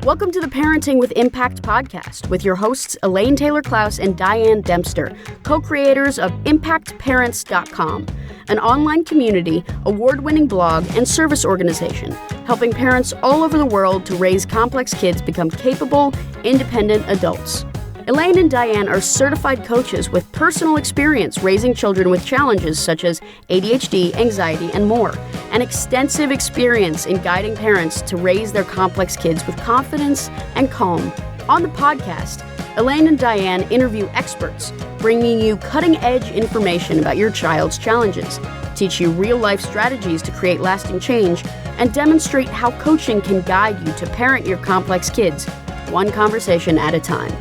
Welcome to the Parenting with Impact podcast with your hosts Elaine Taylor-Klaus and Diane Dempster, co-creators of ImpactParents.com, an online community, award-winning blog, and service organization helping parents all over the world to raise complex kids become capable, independent adults. Elaine and Diane are certified coaches with personal experience raising children with challenges such as ADHD, anxiety, and more, and extensive experience in guiding parents to raise their complex kids with confidence and calm. On the podcast, Elaine and Diane interview experts, bringing you cutting-edge information about your child's challenges, teach you real-life strategies to create lasting change, and demonstrate how coaching can guide you to parent your complex kids, one conversation at a time.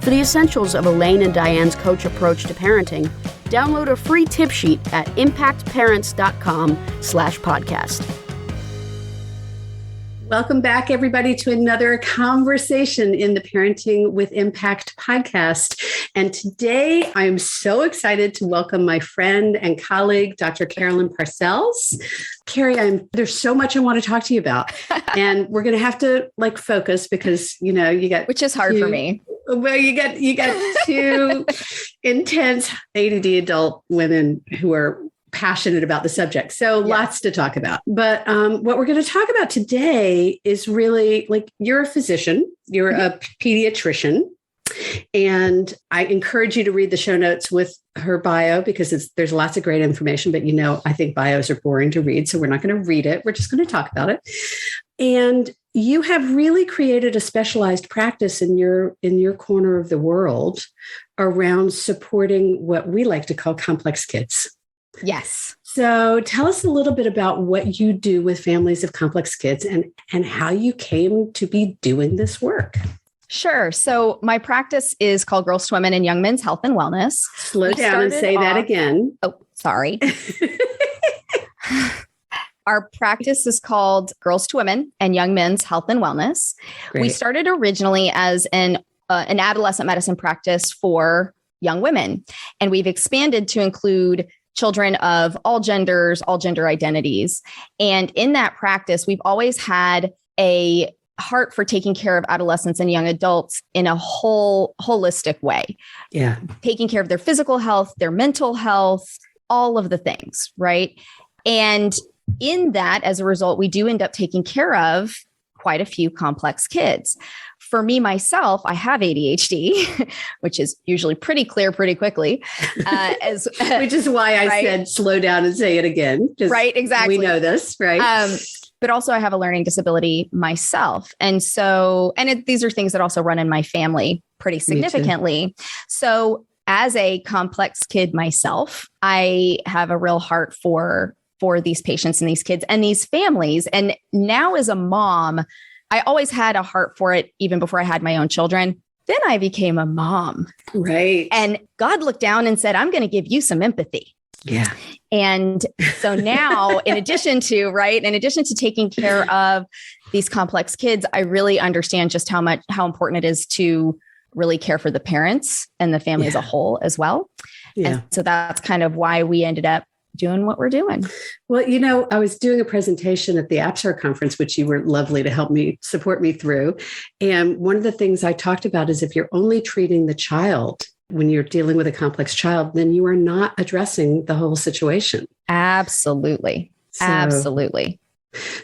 For the essentials of Elaine and Diane's coach approach to parenting, download a free tip sheet at impactparents.com/podcast. Welcome back, everybody, to another conversation in the Parenting with Impact podcast. And today I'm so excited to welcome my friend and colleague, Dr. Carolyn Lentzsch-Parcells. Carrie, there's so much I want to talk to you about. And we're going to have to focus because, you got... Which is hard for me. Well, you got two intense ADD adult women who are passionate about the subject. So lots to talk about. But what we're going to talk about today is really you're a physician, you're a pediatrician, and I encourage you to read the show notes with her bio because there's lots of great information, but I think bios are boring to read. So we're not going to read it. We're just going to talk about it. And you have really created a specialized practice in your corner of the world around supporting what we like to call complex kids. Yes. So tell us a little bit about what you do with families of complex kids and how you came to be doing this work. Sure. So my practice is called Girls to Women and Young Men's Health and Wellness. Slow down and say that again. Oh, sorry. Our practice is called Girls to Women and Young Men's Health and Wellness. Great. We started originally as an adolescent medicine practice for young women, and we've expanded to include children of all genders, all gender identities. And in that practice, we've always had a heart for taking care of adolescents and young adults in a holistic way. Yeah. Taking care of their physical health, their mental health, all of the things, right? And in that, as a result, we do end up taking care of quite a few complex kids. For me, myself, I have ADHD, which is usually pretty clear pretty quickly. Which is why I said slow down and say it again. Right, exactly. We know this, right? But also I have a learning disability myself. And so, these are things that also run in my family pretty significantly. So as a complex kid myself, I have a real heart for these patients and these kids and these families. And now as a mom, I always had a heart for it even before I had my own children. Then I became a mom. Right. And God looked down and said, I'm going to give you some empathy. Yeah. And so now, in addition to taking care of these complex kids, I really understand just how important it is to really care for the parents and the family as a whole as well. Yeah. And so that's kind of why we ended up doing what we're doing. Well, I was doing a presentation at the APSAR conference, which you were lovely to support me through. And one of the things I talked about is if you're only treating the child when you're dealing with a complex child, then you are not addressing the whole situation. Absolutely. Absolutely.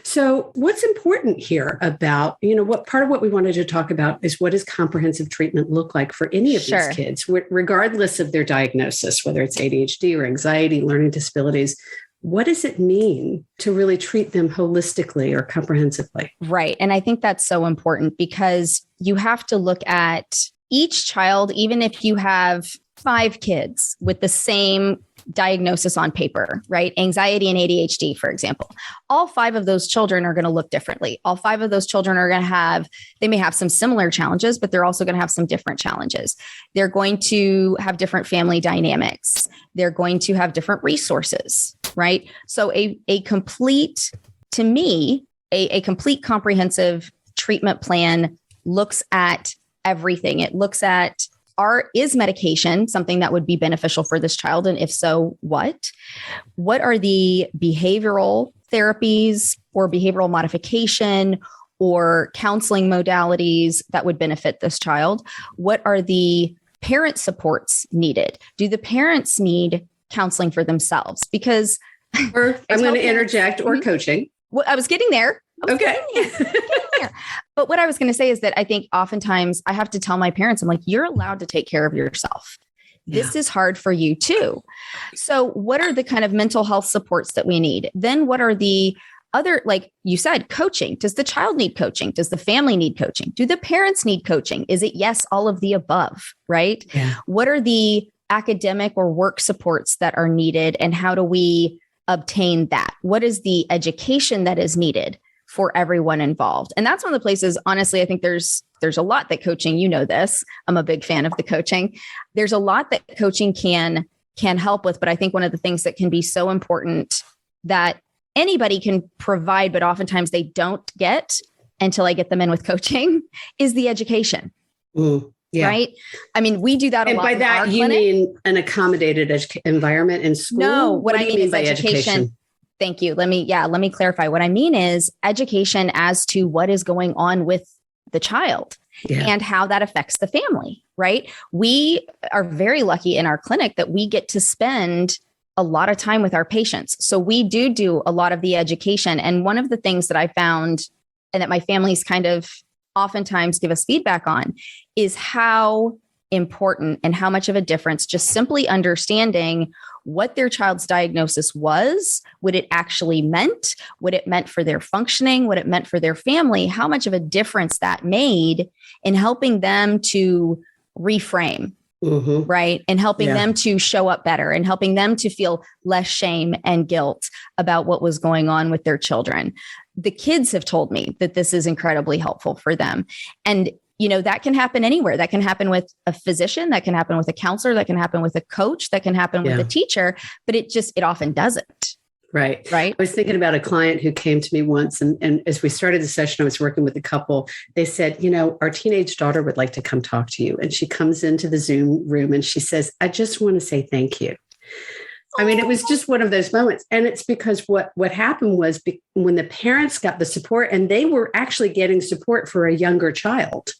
So what's important here about, what part of what we wanted to talk about is what does comprehensive treatment look like for any of these kids, regardless of their diagnosis, whether it's ADHD or anxiety, learning disabilities. What does it mean to really treat them holistically or comprehensively? Right. And I think that's so important because you have to look at each child, even if you have 5 kids with the same diagnosis on paper, right? Anxiety and ADHD, for example. All 5 of those children are going to look differently. All 5 of those children are going to they may have some similar challenges, but they're also going to have some different challenges. They're going to have different family dynamics. They're going to have different resources, right? So a complete comprehensive treatment plan looks at everything. It looks at is medication something that would be beneficial for this child? And if so, what? What are the behavioral therapies or behavioral modification or counseling modalities that would benefit this child? What are the parent supports needed? Do the parents need counseling for themselves? Because or I'm going to interject, or coaching. Well, I was getting there. Okay. But what I was going to say is that I think oftentimes I have to tell my parents, I'm like, you're allowed to take care of yourself. This is hard for you too. So what are the kind of mental health supports that we need? Then what are the other, like you said, coaching? Does the child need coaching? Does the family need coaching? Do the parents need coaching? Is it yes, all of the above, right? Yeah. What are the academic or work supports that are needed, and how do we obtain that? What is the education that is needed for everyone involved? And that's one of the places, honestly, I think there's a lot that coaching, you know this, I'm a big fan of the coaching. There's a lot that coaching can help with, but I think one of the things that can be so important that anybody can provide, but oftentimes they don't get until I get them in with coaching, is the education. Yeah. Right. I mean, we do that a lot. And by that, you mean an accommodated environment in school? No, what I mean is by education. Thank you. Let me clarify. What I mean is education as to what is going on with the child and how that affects the family, right? We are very lucky in our clinic that we get to spend a lot of time with our patients. So we do a lot of the education. And one of the things that I found, and that my families kind of oftentimes give us feedback on, is how important and how much of a difference just simply understanding what their child's diagnosis was, what it actually meant, what it meant for their functioning, what it meant for their family, how much of a difference that made in helping them to reframe, right? And helping them to show up better, and helping them to feel less shame and guilt about what was going on with their children. The kids have told me that this is incredibly helpful for them. And that can happen anywhere. That can happen with a physician, that can happen with a counselor, that can happen with a coach, that can happen with a teacher, but it often doesn't. Right. I was thinking about a client who came to me once, and as we started the session, I was working with a couple. They said, our teenage daughter would like to come talk to you. And she comes into the Zoom room and she says, I just want to say thank you. I mean, it was just one of those moments. And it's because what happened was when the parents got the support, and they were actually getting support for a younger child,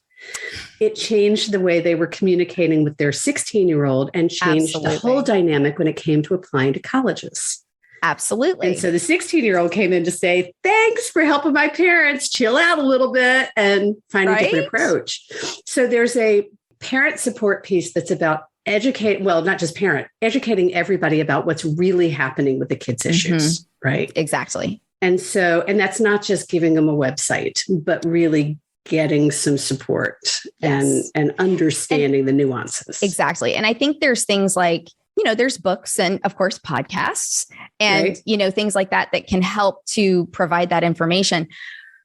it changed the way they were communicating with their 16-year-old and changed the whole dynamic when it came to applying to colleges. Absolutely. And so the 16-year-old came in to say, thanks for helping my parents chill out a little bit and find a different approach. So there's a parent support piece that's about educating everybody about what's really happening with the kids' issues, right? Exactly. And that's not just giving them a website, but really getting some support and understanding the nuances. Exactly. And I think there's things like, there's books and of course podcasts and, things like that can help to provide that information.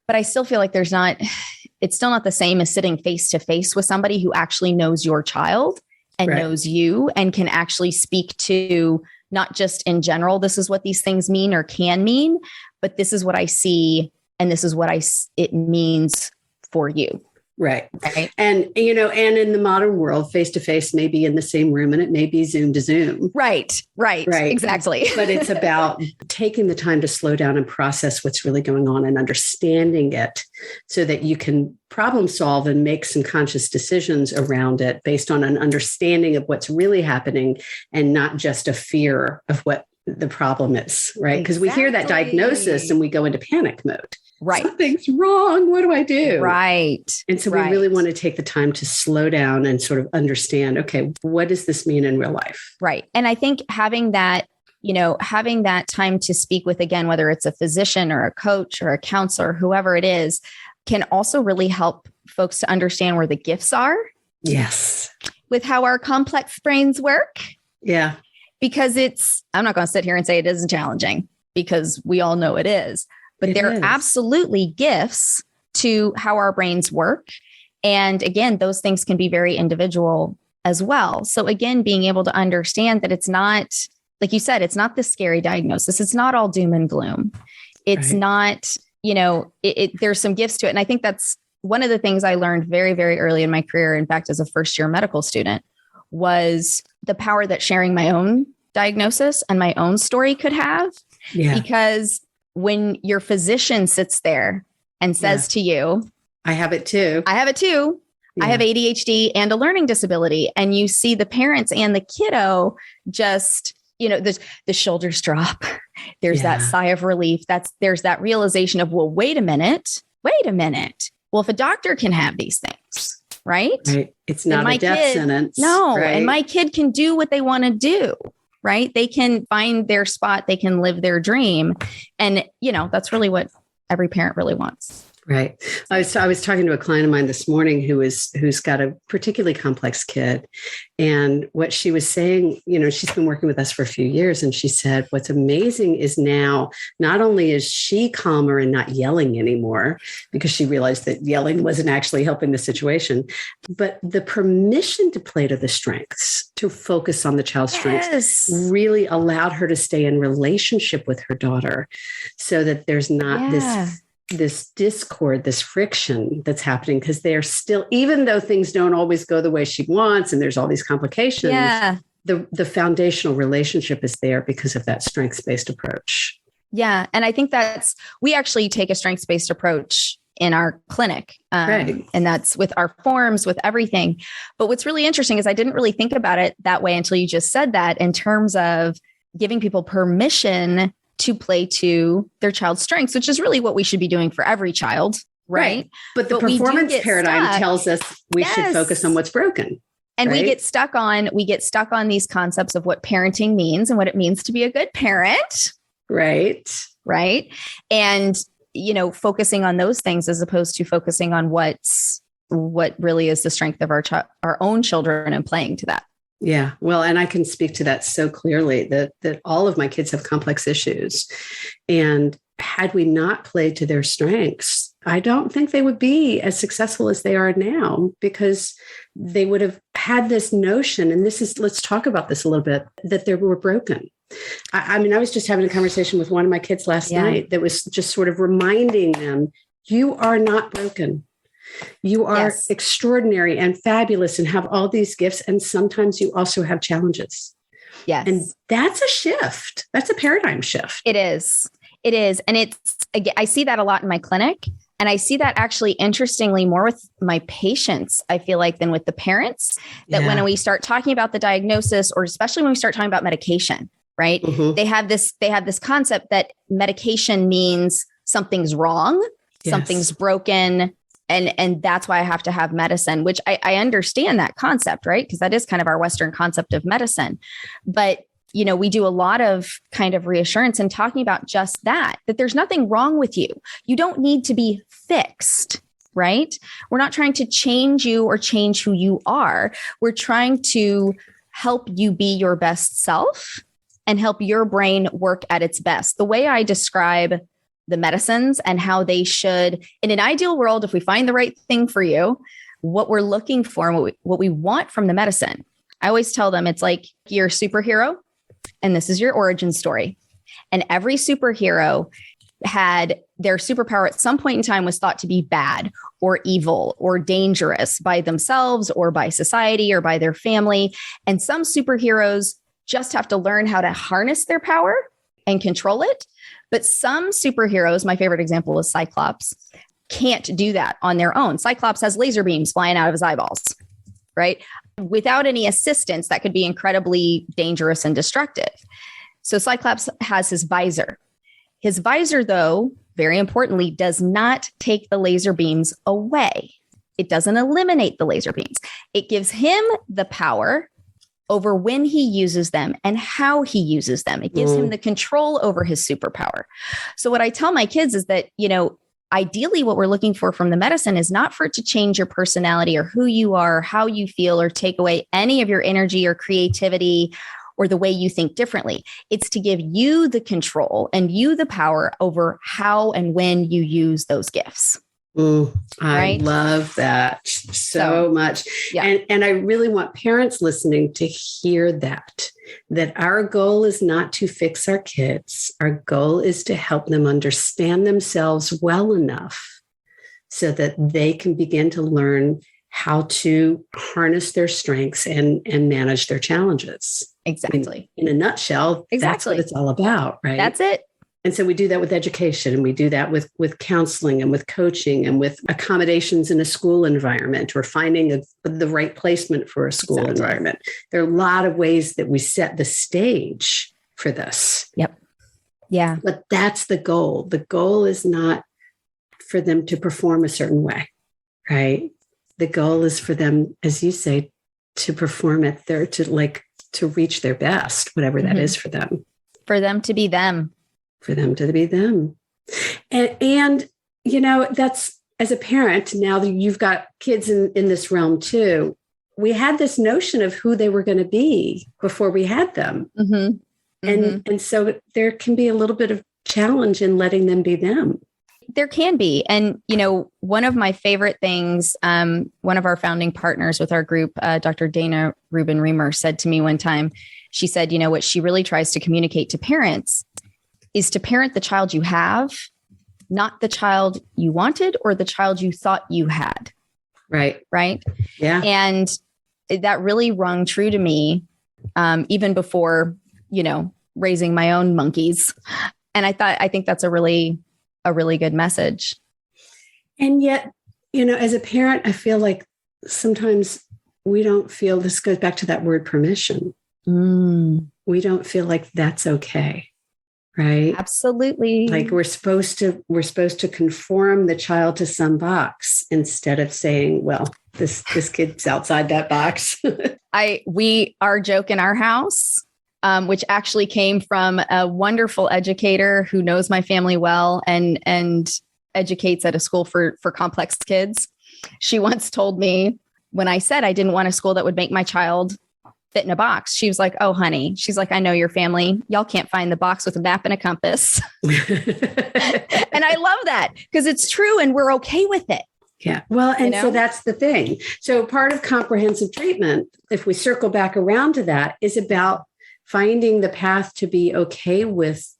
But I still feel like it's still not the same as sitting face to face with somebody who actually knows your child and knows you and can actually speak to not just in general, this is what these things mean or can mean, but this is what I see and this is what it means for you. Right. And, and in the modern world, face-to-face may be in the same room and it may be Zoom to Zoom. Right. Exactly. But it's about taking the time to slow down and process what's really going on and understanding it so that you can problem solve and make some conscious decisions around it based on an understanding of what's really happening and not just a fear of what the problem is, right? Because we hear that diagnosis and we go into panic mode. Right. Something's wrong. What do I do? Right. And so we really want to take the time to slow down and sort of understand, okay, what does this mean in real life? Right. And I think having that time to speak with, again, whether it's a physician or a coach or a counselor, whoever it is, can also really help folks to understand where the gifts are. Yes. With how our complex brains work. Yeah. Because I'm not going to sit here and say it isn't challenging, because we all know it is. But there are absolutely gifts to how our brains work. And again, those things can be very individual as well. So again, being able to understand that it's not, like you said, it's not the scary diagnosis. It's not all doom and gloom. It's not, there's some gifts to it. And I think that's one of the things I learned very, very early in my career. In fact, as a first-year medical student, was the power that sharing my own diagnosis and my own story could have. Yeah. Because when your physician sits there and says to you, I have it too. I have it too. I have ADHD and a learning disability. And you see the parents and the kiddo just, the shoulders drop. There's that sigh of relief. There's that realization of, well, wait a minute. Well, if a doctor can have these things, right? It's not a death sentence. No. Right? And my kid can do what they want to do, right? They can find their spot. They can live their dream. And, that's really what every parent really wants. Right. I was talking to a client of mine this morning who's got a particularly complex kid. And what she was saying, she's been working with us for a few years. And she said, what's amazing is now, not only is she calmer and not yelling anymore, because she realized that yelling wasn't actually helping the situation, but the permission to play to the strengths, to focus on the child's strengths, really allowed her to stay in relationship with her daughter so that there's not this discord, this friction that's happening, because they're still, even though things don't always go the way she wants and there's all these complications, the foundational relationship is there because of that strengths-based approach. Yeah. And I think we actually take a strengths-based approach in our clinic. And that's with our forms, with everything. But what's really interesting is I didn't really think about it that way until you just said that, in terms of giving people permission to play to their child's strengths, which is really what we should be doing for every child, right? But the performance paradigm tells us we should focus on what's broken. And we get stuck on these concepts of what parenting means and what it means to be a good parent. Right. And, focusing on those things as opposed to focusing on what really is the strength of our own children and playing to that. Yeah. Well, and I can speak to that so clearly that all of my kids have complex issues. And had we not played to their strengths, I don't think they would be as successful as they are now, because they would have had this notion, and let's talk about this a little bit, that they were broken. I was just having a conversation with one of my kids last night that was just sort of reminding them, you are not broken. You are extraordinary and fabulous and have all these gifts. And sometimes you also have challenges. Yes. And that's a shift. That's a paradigm shift. It is. And I see that a lot in my clinic. And I see that actually, interestingly, more with my patients, I feel like, than with the parents, that when we start talking about the diagnosis, or especially when we start talking about medication, right? Mm-hmm. They have this concept that medication means something's wrong, something's broken. And that's why I have to have medicine, which I understand that concept, right? Because that is kind of our Western concept of medicine. But, we do a lot of kind of reassurance and talking about just that there's nothing wrong with you. You don't need to be fixed, right? We're not trying to change you or change who you are. We're trying to help you be your best self and help your brain work at its best. The way I describe the medicines and how they should, in an ideal world, if we find the right thing for you, what we're looking for and what we want from the medicine. I always tell them it's like you're a superhero and this is your origin story. And every superhero had their superpower at some point in time was thought to be bad or evil or dangerous by themselves or by society or by their family. And some superheroes just have to learn how to harness their power and control it. But some superheroes, my favorite example is Cyclops, can't do that on their own. Cyclops has laser beams flying out of his eyeballs, right? Without any assistance, that could be incredibly dangerous and destructive. So Cyclops has his visor. His visor, though, very importantly, does not take the laser beams away. It doesn't eliminate the laser beams. It gives him the power over when he uses them and how he uses them. It gives him the control over his superpower. So what I tell my kids is that, ideally what we're looking for from the medicine is not for it to change your personality or who you are, how you feel, or take away any of your energy or creativity or the way you think differently. It's to give you the control and you the power over how and when you use those gifts. I love that so much. Yeah. And I really want parents listening to hear that our goal is not to fix our kids. Our goal is to help them understand themselves well enough so that they can begin to learn how to harness their strengths and manage their challenges. Exactly. In a nutshell, that's what it's all about, right? That's it. And so we do that with education, and we do that with counseling and with coaching and with accommodations in a school environment, or finding the right placement for a school environment. There are a lot of ways that we set the stage for this. Yep. Yeah. But that's the goal. The goal is not for them to perform a certain way, right? The goal is for them, as you say, to perform at to reach their best, whatever that is for them. For them to be them. For them to be them. And that's, as a parent, now that you've got kids in this realm too, we had this notion of who they were going to be before we had them. And so there can be a little bit of challenge in letting them be them. There can be. And, one of my favorite things, one of our founding partners with our group, Dr. Dana Rubin-Reamer, said to me one time, she said, what she really tries to communicate to parents is to parent the child you have, not the child you wanted or the child you thought you had. Right. Right. Yeah. And that really rung true to me, even before, raising my own monkeys. And I think that's a really good message. And yet, as a parent, I feel like sometimes we don't feel, this goes back to that word permission. We don't feel like that's okay. Right. Absolutely. Like we're supposed to conform the child to some box instead of saying, well, this kid's outside that box. Our joke in our house, which actually came from a wonderful educator who knows my family well and educates at a school for complex kids. She once told me, when I said I didn't want a school that would make my child fit in a box, she was like, "Oh, honey," she's like, "I know your family. Y'all can't find the box with a map and a compass." And I love that because it's true and we're okay with it. Yeah. Well, and so that's the thing. So part of comprehensive treatment, if we circle back around to that, is about finding the path to be okay with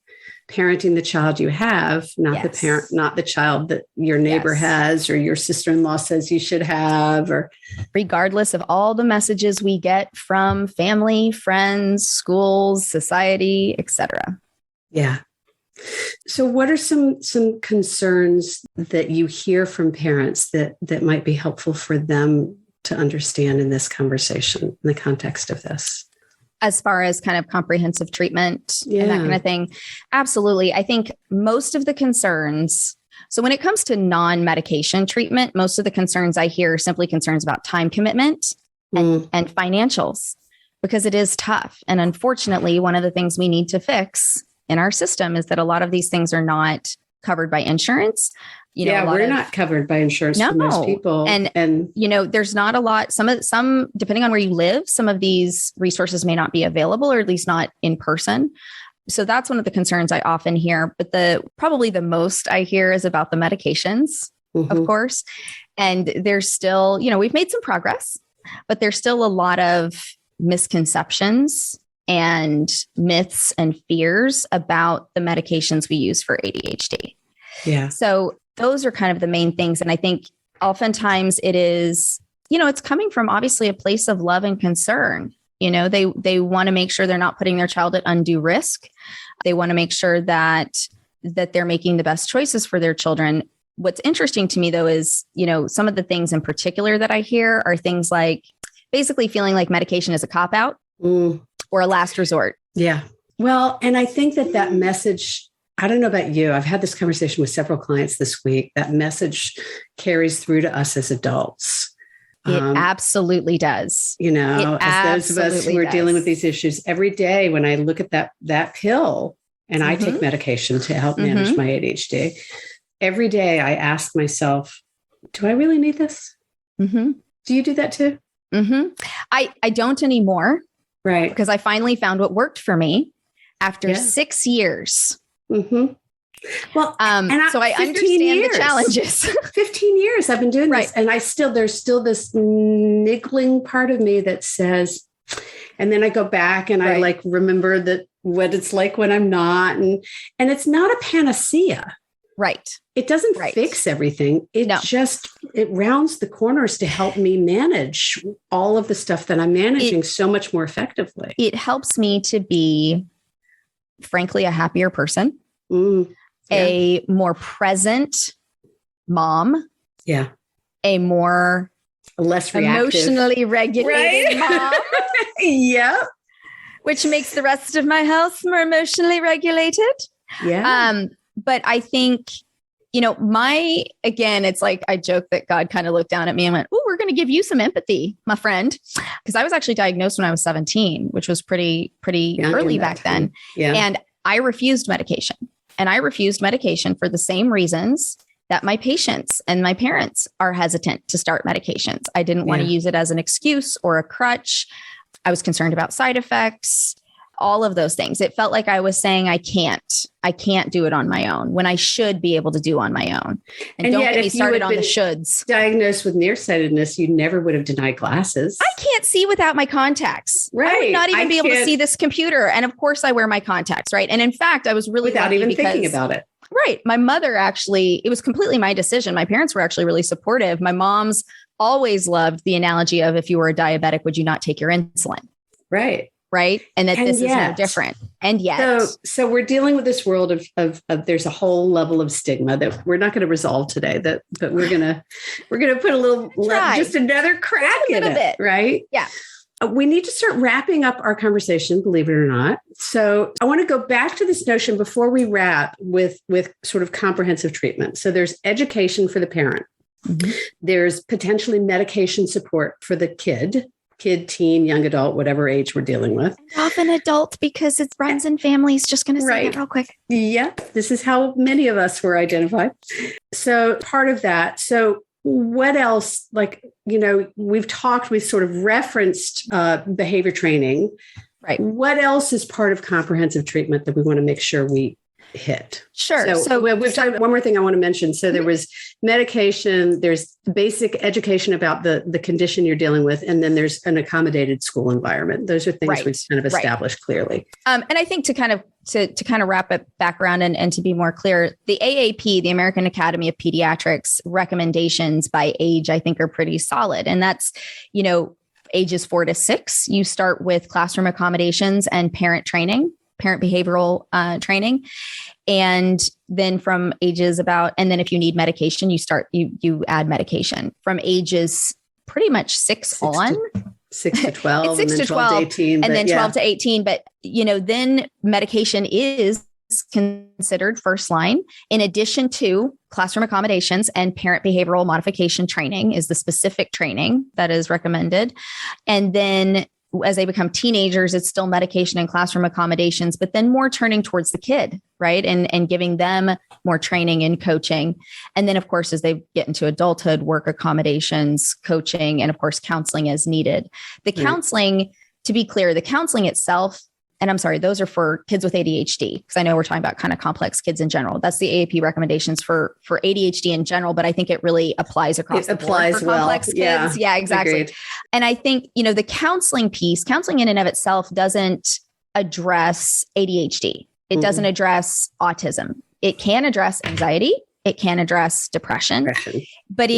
parenting the child you have, not the child that your neighbor has or your sister-in-law says you should have, or regardless of all the messages we get from family, friends, schools, society, etc. Yeah. So what are some concerns that you hear from parents that might be helpful for them to understand in this conversation, in the context of this? As far as kind of comprehensive treatment and that kind of thing. Absolutely. I think most of the concerns, so when it comes to non-medication treatment, most of the concerns I hear are simply concerns about time commitment and financials, because it is tough. And unfortunately, one of the things we need to fix in our system is that a lot of these things are not covered by insurance. We're not covered by insurance for most people. And there's not a lot, some, depending on where you live, some of these resources may not be available, or at least not in person. So that's one of the concerns I often hear, but probably the most I hear is about the medications, of course. And there's still, we've made some progress, but there's still a lot of misconceptions and myths and fears about the medications we use for ADHD. Yeah. So those are kind of the main things. And I think oftentimes it is, it's coming from obviously a place of love and concern. They want to make sure they're not putting their child at undue risk. They want to make sure that they're making the best choices for their children. What's interesting to me, though, is, some of the things in particular that I hear are things like basically feeling like medication is a cop-out or a last resort. Yeah. Well, and I think that message, I don't know about you, I've had this conversation with several clients this week. That message carries through to us as adults. It absolutely does. As those of us who are dealing with these issues every day, when I look at that pill, and I take medication to help manage my ADHD, every day I ask myself, do I really need this? Do you do that too? I don't anymore. Right. Because I finally found what worked for me after 6 years. Well, so I understand the challenges. 15 years I've been doing this. And there's still this niggling part of me that says, and then I go back and I remember that what it's like when I'm not. And it's not a panacea. Right. It doesn't fix everything. It rounds the corners to help me manage all of the stuff that I'm managing so much more effectively. It helps me to be, frankly, a happier person. a more present mom, a more less reactive, emotionally regulated mom. Yep. Which makes the rest of my house more emotionally regulated. Yeah. But I think, it's like, I joke that God kind of looked down at me and went, "Oh, we're going to give you some empathy, my friend." Because I was actually diagnosed when I was 17, which was pretty early back then. Yeah. And I refused medication. And I refused medication for the same reasons that my patients and my parents are hesitant to start medications. I didn't want to use it as an excuse or a crutch. I was concerned about side effects, all of those things. It felt like I was saying, I can't do it on my own when I should be able to do on my own. And don't get me started on the shoulds. Diagnosed with nearsightedness, you never would have denied glasses. I can't see without my contacts. Right. I would not even be able to see this computer. And of course I wear my contacts, right? And in fact, I was really without even thinking about it. Right. My mother actually, it was completely my decision. My parents were actually really supportive. My mom's always loved the analogy of, if you were a diabetic, would you not take your insulin? Right. Right. And that this is no different. And yet. So we're dealing with this world of there's a whole level of stigma that we're not going to resolve today, but we're going to put a little, just another crack in it. Right. Yeah. We need to start wrapping up our conversation, believe it or not. So I want to go back to this notion before we wrap with sort of comprehensive treatment. So there's education for the parent. Mm-hmm. There's potentially medication support for the kid, teen, young adult, whatever age we're dealing with. Often adult, because it runs in families. Just going to say that real quick. Yeah. This is how many of us were identified. So part of that. So what else? We've sort of referenced behavior training. Right. What else is part of comprehensive treatment that we want to make sure we hit? Sure. So we've talked, one more thing I want to mention. So there was medication, there's basic education about the condition you're dealing with, and then there's an accommodated school environment. Those are things we've kind of established clearly. And I think to kind of wrap it back around and to be more clear, the AAP, the American Academy of Pediatrics, recommendations by age, I think, are pretty solid. And that's, ages 4 to 6, you start with classroom accommodations and parent behavioral training. And then from ages and then if you need medication, you add medication from ages pretty much 6 on. 6 to 12, it's 6 and then to 12 to 18. And then 12 to 18. But, then medication is considered first line, in addition to classroom accommodations, and parent behavioral modification training is the specific training that is recommended. And then as they become teenagers, it's still medication and classroom accommodations, but then more turning towards the kid, right? And giving them more training and coaching. And then, of course, as they get into adulthood, work accommodations, coaching, and of course, counseling as needed. The counseling, to be clear, the counseling itself, and I'm sorry, those are for kids with ADHD, because I know we're talking about kind of complex kids in general. That's the AAP recommendations for ADHD in general, but I think it really applies across the board for complex kids. Yeah, exactly. Agreed. And I think, the counseling piece, counseling in and of itself doesn't address ADHD. It doesn't address autism. It can address anxiety. It can address depression. But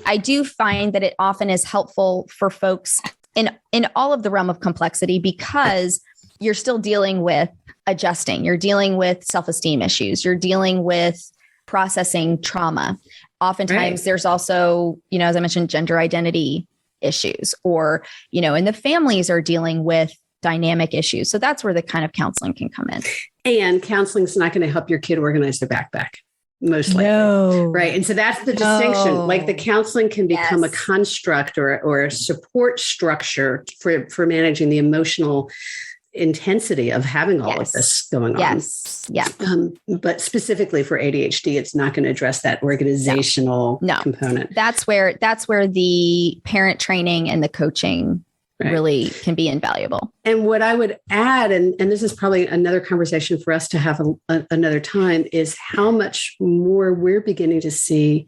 I do find that it often is helpful for folks in all of the realm of complexity, because you're still dealing with adjusting. You're dealing with self-esteem issues. You're dealing with processing trauma. Oftentimes there's also, as I mentioned, gender identity issues, or, and the families are dealing with dynamic issues. So that's where the kind of counseling can come in. And counseling is not going to help your kid organize their backpack. Most likely. No. Right. And so that's the distinction. Like the counseling can become a construct or a support structure for managing the emotional intensity of having all of this going on. Yes. Yeah. But specifically for ADHD, it's not going to address that organizational component. That's where the parent training and the coaching really can be invaluable. And what I would add, and this is probably another conversation for us to have another time, is how much more we're beginning to see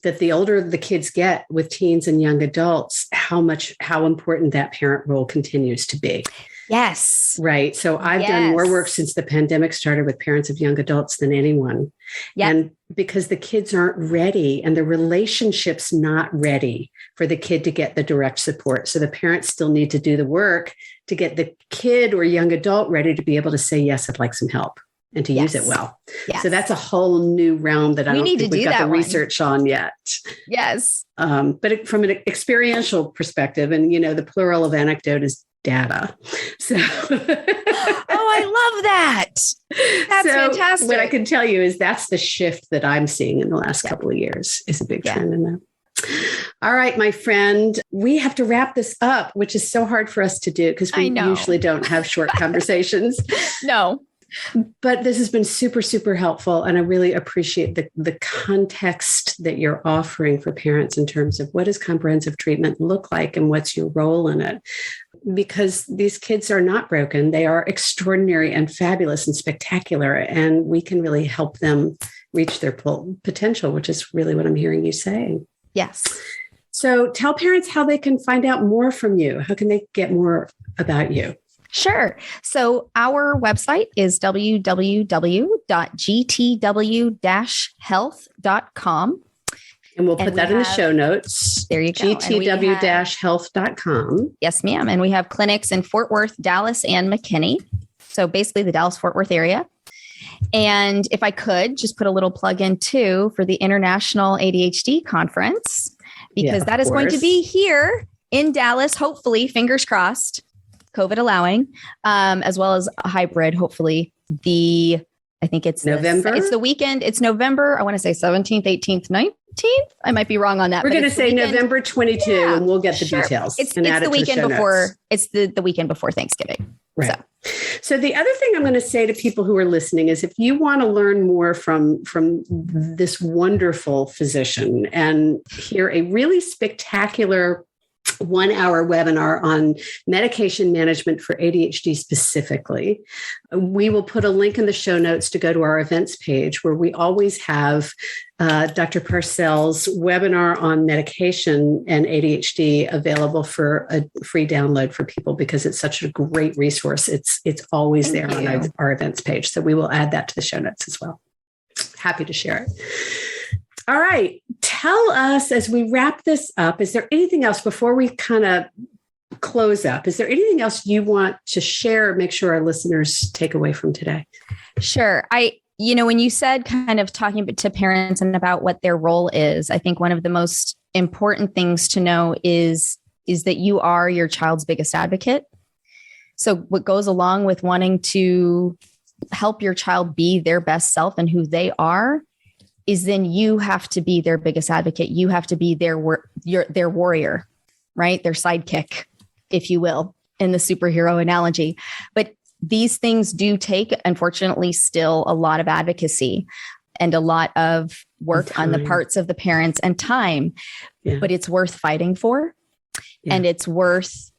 that the older the kids get with teens and young adults, how important that parent role continues to be. Yes. Right. So I've done more work since the pandemic started with parents of young adults than anyone. Yep. And because the kids aren't ready and the relationship's not ready for the kid to get the direct support. So the parents still need to do the work to get the kid or young adult ready to be able to say, yes, I'd like some help. and to use it well. Yes. So that's a whole new realm that I don't think we've got the research on yet. Yes. But from an experiential perspective, and the plural of anecdote is data. So, I love that. That's fantastic. What I can tell you is that's the shift that I'm seeing in the last couple of years is a big trend in that. All right, my friend, we have to wrap this up, which is so hard for us to do because we usually don't have short conversations. No. But this has been super, super helpful. And I really appreciate the context that you're offering for parents in terms of what does comprehensive treatment look like and what's your role in it? Because these kids are not broken. They are extraordinary and fabulous and spectacular. And we can really help them reach their full potential, which is really what I'm hearing you saying. Yes. So tell parents how they can find out more from you. How can they get more about you? Sure. So our website is www.gtw-health.com. And we'll put that in the show notes. There you go. gtw-health.com. Yes, ma'am. And we have clinics in Fort Worth, Dallas, and McKinney. So basically the Dallas-Fort Worth area. And if I could just put a little plug in too for the International ADHD Conference, because that is going to be here in Dallas, hopefully, fingers crossed, COVID allowing, as well as a hybrid, hopefully. I think it's November. It's the weekend. It's November. I want to say 17th, 18th, 19th. I might be wrong on that. We're going to say November 22, and we'll get the details. It's the weekend before. It's the weekend before Thanksgiving. Right. So the other thing I'm going to say to people who are listening is if you want to learn more from this wonderful physician and hear a really spectacular 1-hour webinar on medication management for ADHD specifically, we will put a link in the show notes to go to our events page where we always have Dr. Parcells' webinar on medication and ADHD available for a free download for people because it's such a great resource. It's always there on our events page. So we will add that to the show notes as well. Happy to share it. All right. Tell us as we wrap this up, is there anything else before we kind of close up? Is there anything else you want to share or make sure our listeners take away from today? Sure. When you said kind of talking to parents and about what their role is, I think one of the most important things to know is that you are your child's biggest advocate. So what goes along with wanting to help your child be their best self and who they are is then you have to be their biggest advocate. You have to be their warrior, right? Their sidekick, if you will, in the superhero analogy. But these things do take, unfortunately, still a lot of advocacy and a lot of work on the parts of the parents and time, but it's worth fighting for. Yeah. And it's worth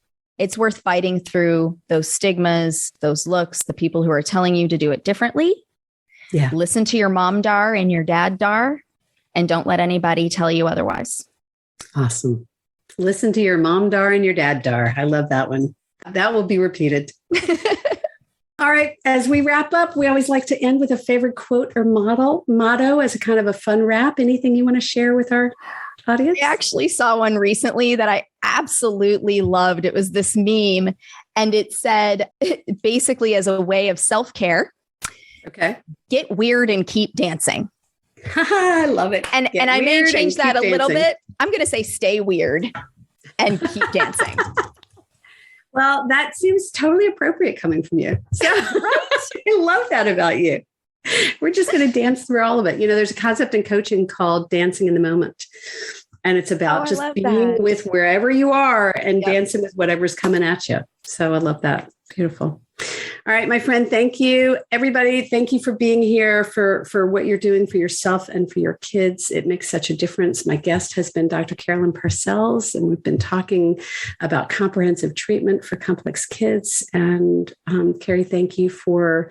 fighting through those stigmas, those looks, the people who are telling you to do it differently. Yeah. Listen to your mom dar and your dad dar, and don't let anybody tell you otherwise. Awesome. Listen to your mom dar and your dad dar. I love that one. That will be repeated. All right. As we wrap up, we always like to end with a favorite quote or motto as a kind of a fun wrap. Anything you want to share with our audience? I actually saw one recently that I absolutely loved. It was this meme, and it said basically as a way of self-care. Okay. Get weird and keep dancing. I love it. And I may change that a little bit. I'm going to say stay weird and keep dancing. Well, that seems totally appropriate coming from you. So I love that about you. We're just going to dance through all of it. There's a concept in coaching called dancing in the moment. And it's about just being with wherever you are and dancing with whatever's coming at you. So I love that. Beautiful. All right, my friend, thank you. Everybody, thank you for being here, for what you're doing for yourself and for your kids. It makes such a difference. My guest has been Dr. Carolyn Parcells, and we've been talking about comprehensive treatment for complex kids. And Carrie, thank you for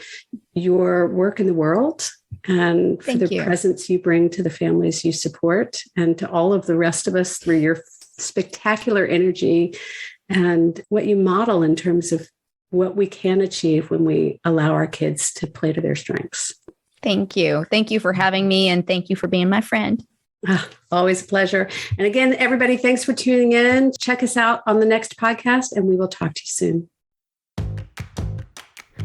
your work in the world and for the presence you bring to the families you support and to all of the rest of us through your spectacular energy and what you model in terms of what we can achieve when we allow our kids to play to their strengths. Thank you. Thank you for having me, and thank you for being my friend. Always a pleasure. And again, everybody, thanks for tuning in. Check us out on the next podcast, and we will talk to you soon.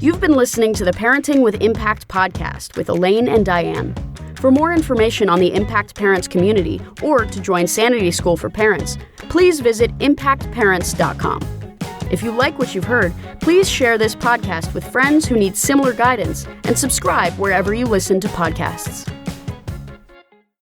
You've been listening to the Parenting with Impact podcast with Elaine and Diane. For more information on the Impact Parents community or to join Sanity School for Parents, please visit impactparents.com. If you like what you've heard, please share this podcast with friends who need similar guidance and subscribe wherever you listen to podcasts.